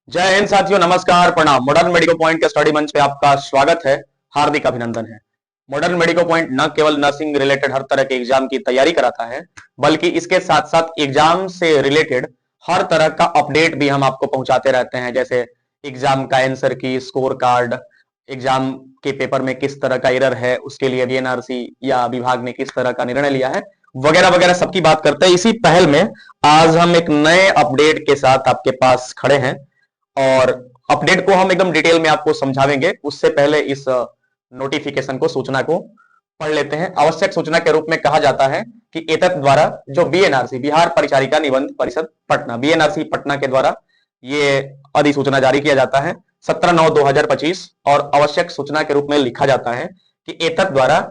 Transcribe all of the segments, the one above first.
जय हिंद साथियों, नमस्कार, प्रणाम। मॉडर्न मेडिको पॉइंट के स्टडी मंच पे आपका स्वागत है, हार्दिक अभिनंदन है। मॉडर्न मेडिको पॉइंट न केवल नर्सिंग रिलेटेड हर तरह के एग्जाम की तैयारी कराता है, बल्कि इसके साथ साथ एग्जाम से रिलेटेड हर तरह का अपडेट भी हम आपको पहुंचाते रहते हैं। जैसे एग्जाम का आंसर की, स्कोर कार्ड, एग्जाम के पेपर में किस तरह का एरर है, उसके लिए वीएनआरसी या विभाग ने किस तरह का निर्णय लिया है, वगैरह वगैरह सबकी बात करते हैं। इसी पहल में आज हम एक नए अपडेट के साथ आपके पास खड़े हैं और अपडेट को हम एकदम डिटेल में आपको समझावेंगे। उससे पहले इस नोटिफिकेशन को, सूचना को पढ़ लेते हैं। आवश्यक सूचना के रूप में कहा जाता है कि एतत् द्वारा जो बीएनआरसी, बिहार परिचारिका निबंध परिषद पटना, बीएनआरसी पटना के द्वारा ये अधिसूचना जारी किया जाता है 17/9/2025। और आवश्यक सूचना के रूप में लिखा जाता है कि एतत् द्वारा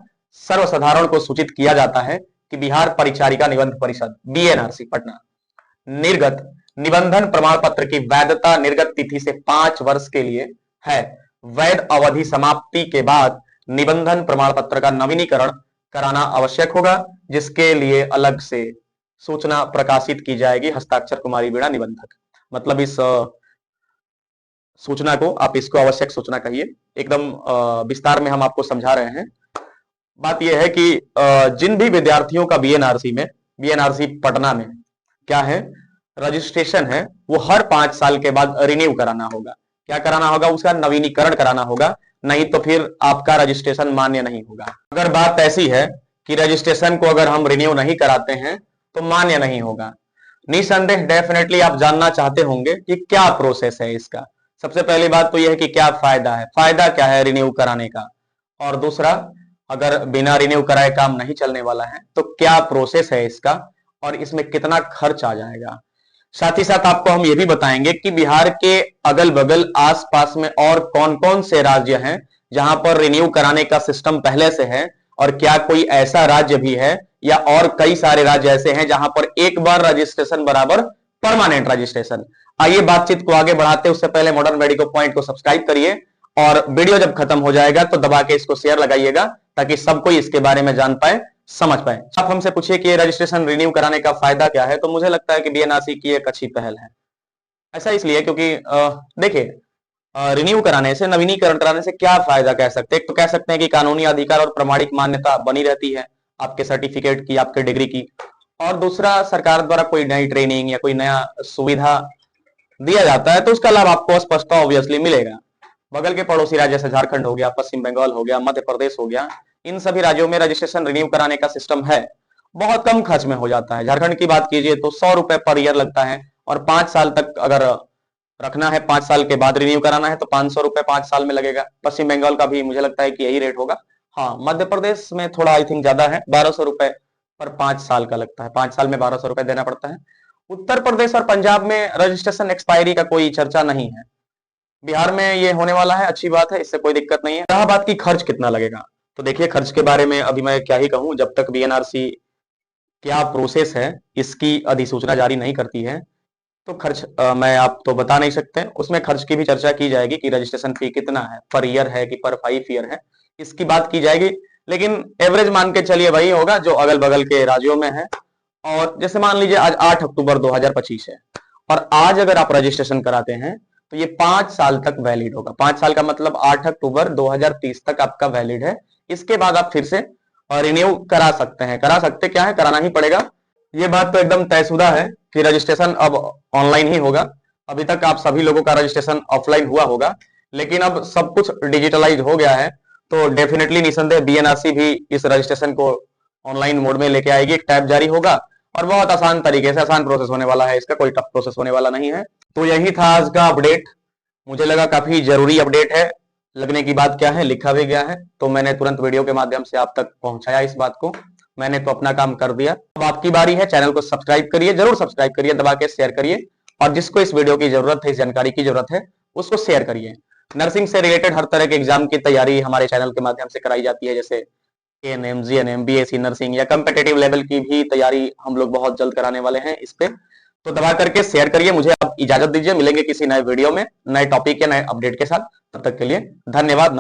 सर्वसाधारण को सूचित किया जाता है कि बिहार परिचारिका निबंध परिषद बीएनआरसी पटना निर्गत निबंधन प्रमाण पत्र की वैधता निर्गत तिथि से 5 वर्ष के लिए है। वैध अवधि समाप्ति के बाद निबंधन प्रमाण पत्र का नवीनीकरण कराना आवश्यक होगा, जिसके लिए अलग से सूचना प्रकाशित की जाएगी। हस्ताक्षर कुमारी वीणा निबंधक। मतलब इस सूचना को आप इसको आवश्यक सूचना कहिए। एकदम विस्तार में हम आपको समझा रहे हैं। बात यह है कि जिन भी विद्यार्थियों का बीएनआरसी पटना में क्या है, रजिस्ट्रेशन है, वो हर 5 साल के बाद रिन्यू कराना होगा। क्या कराना होगा? उसका नवीनीकरण कराना होगा, नहीं तो फिर आपका रजिस्ट्रेशन मान्य नहीं होगा। अगर बात ऐसी है कि रजिस्ट्रेशन को अगर हम रिन्यू नहीं कराते हैं तो मान्य नहीं होगा। निसंदेह डेफिनेटली आप जानना चाहते होंगे कि क्या प्रोसेस है इसका। सबसे पहली बात तो यह है कि क्या फायदा है, फायदा क्या है रिन्यू कराने का, और दूसरा, अगर बिना रिन्यू कराए काम नहीं चलने वाला है तो क्या प्रोसेस है इसका और इसमें कितना खर्च आ जाएगा। साथ ही साथ आपको हम ये भी बताएंगे कि बिहार के अगल बगल आसपास में और कौन कौन से राज्य हैं जहां पर रिन्यू कराने का सिस्टम पहले से है, और क्या कोई ऐसा राज्य भी है या और कई सारे राज्य ऐसे हैं जहां पर एक बार रजिस्ट्रेशन बराबर परमानेंट रजिस्ट्रेशन। आइए बातचीत को आगे बढ़ाते, उससे पहले मॉडर्न मेडिको पॉइंट को सब्सक्राइब करिए और वीडियो जब खत्म हो जाएगा तो दबा के इसको शेयर लगाइएगा ताकि सब कोई इसके बारे में जान पाए, समझ पाए। आप हमसे पूछिए कि रजिस्ट्रेशन रिन्यू कराने का फायदा क्या है, तो मुझे लगता है कि बीएनआरसी की एक अच्छी पहल है। ऐसा इसलिए क्योंकि देखिए, रिन्यू कराने से, नवीनीकरण कराने से क्या फायदा कह सकते हैं। एक तो कह सकते हैं कि कानूनी अधिकार और प्रमाणिक मान्यता बनी रहती है आपके सर्टिफिकेट की, आपके डिग्री की। और दूसरा, सरकार द्वारा कोई नई ट्रेनिंग या कोई नया सुविधा दिया जाता है तो उसका लाभ आपको स्पष्ट ऑब्वियसली मिलेगा। बगल के पड़ोसी राज्य जैसे झारखंड हो गया, पश्चिम बंगाल हो गया, मध्य प्रदेश हो गया, इन सभी राज्यों में रजिस्ट्रेशन रिन्यू कराने का सिस्टम है, बहुत कम खर्च में हो जाता है। झारखंड की बात कीजिए तो 100 रुपए पर ईयर लगता है, और 5 साल तक अगर रखना है, 5 साल के बाद रिन्यू कराना है तो 500 रुपए 5 साल में लगेगा। पश्चिम बंगाल का भी मुझे लगता है कि यही रेट होगा। हाँ, मध्य प्रदेश में थोड़ा आई थिंक ज्यादा है, 1200 रुपए पर 5 साल का लगता है, 5 साल में 1200 रुपए देना पड़ता है। उत्तर प्रदेश और पंजाब में रजिस्ट्रेशन एक्सपायरी का कोई चर्चा नहीं है। बिहार में ये होने वाला है, अच्छी बात है, इससे कोई दिक्कत नहीं है। रहा बात की खर्च कितना लगेगा, तो देखिए, खर्च के बारे में अभी मैं क्या ही कहूं, जब तक बीएनआरसी क्या प्रोसेस है इसकी अधिसूचना जारी नहीं करती है तो खर्च मैं आप तो बता नहीं सकते। उसमें खर्च की भी चर्चा की जाएगी कि रजिस्ट्रेशन फी कितना है, पर ईयर है कि पर 5 ईयर है, इसकी बात की जाएगी। लेकिन एवरेज मान के चलिए वही होगा जो अगल बगल के राज्यों में है। और जैसे मान लीजिए आज 8 अक्टूबर 2025 है, और आज अगर आप रजिस्ट्रेशन कराते हैं तो ये 5 साल तक वैलिड होगा। 5 साल का मतलब 8 अक्टूबर 2030 तक आपका वैलिड है। इसके बाद आप फिर से रिन्यू करा सकते हैं। करा सकते क्या है, कराना ही पड़ेगा। ये बात तो एकदम तयशुदा है कि रजिस्ट्रेशन अब ऑनलाइन ही होगा। अभी तक आप सभी लोगों का रजिस्ट्रेशन ऑफलाइन हुआ होगा, लेकिन अब सब कुछ डिजिटलाइज हो गया है, तो डेफिनेटली निसंदेह बीएनआरसी भी इस रजिस्ट्रेशन को ऑनलाइन मोड में लेके आएगी। एक टैब जारी होगा और बहुत आसान तरीके से, आसान प्रोसेस होने वाला है इसका, कोई टफ प्रोसेस होने वाला नहीं है। तो यही था आज का अपडेट। मुझे लगा काफी जरूरी अपडेट है। लगने की बात क्या है, लिखा भी गया है, तो मैंने तुरंत वीडियो के माध्यम से आप तक पहुंचाया इस बात को। मैंने तो अपना काम कर दिया, अब आपकी बारी है। चैनल को सब्सक्राइब करिए, जरूर सब्सक्राइब करिए, दबा के शेयर करिए, और जिसको इस वीडियो की जरूरत है, इस जानकारी की जरूरत है, उसको शेयर करिए। नर्सिंग से रिलेटेड हर तरह के एग्जाम की तैयारी हमारे चैनल के माध्यम से कराई जाती है, जैसे एएनएम, जीएनएम, बीएससी नर्सिंग या कम्पिटेटिव लेवल की भी तैयारी हम लोग बहुत जल्द कराने वाले हैं इस पे। तो दबा करके शेयर करिए। मुझे अब इजाजत दीजिए, मिलेंगे किसी नए वीडियो में, नए टॉपिक या नए अपडेट के साथ। तब तक के लिए धन्यवाद।